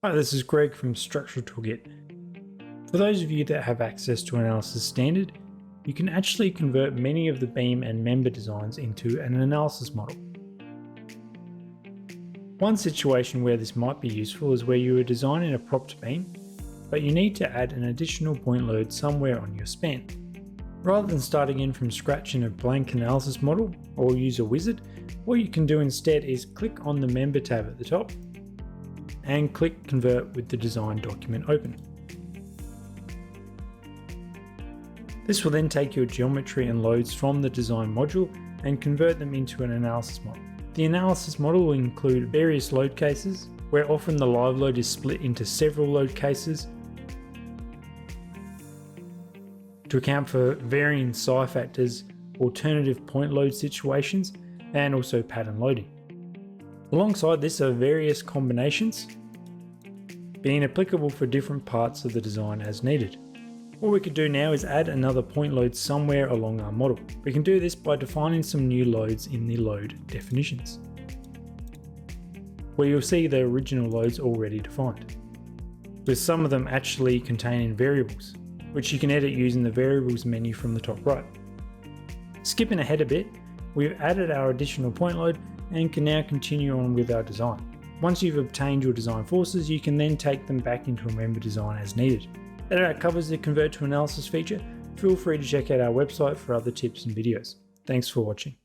Hi, this is Greg from Structural Toolkit. For those of you that have access to Analysis Standard, you can actually convert many of the beam and member designs into an analysis model. One situation where this might be useful is where you are designing a propped beam, but you need to add an additional point load somewhere on your span. Rather than starting in from scratch in a blank analysis model or use a wizard, what you can do instead is click on the Member tab at the top and click Convert with the design document open. This will then take your geometry and loads from the design module and convert them into an analysis model. The analysis model will include various load cases, where often the live load is split into several load cases to account for varying psi factors, alternative point load situations, and also pattern loading. Alongside this are various combinations being applicable for different parts of the design as needed. What we could do now is add another point load somewhere along our model. We can do this by defining some new loads in the load definitions, where you'll see the original loads already defined, with some of them actually containing variables, which you can edit using the variables menu from the top right. Skipping ahead a bit, we've added our additional point load and can now continue on with our design. Once you've obtained your design forces, you can then take them back into a member design as needed. That covers the Convert to Analysis feature. Feel free to check out our website for other tips and videos. Thanks for watching.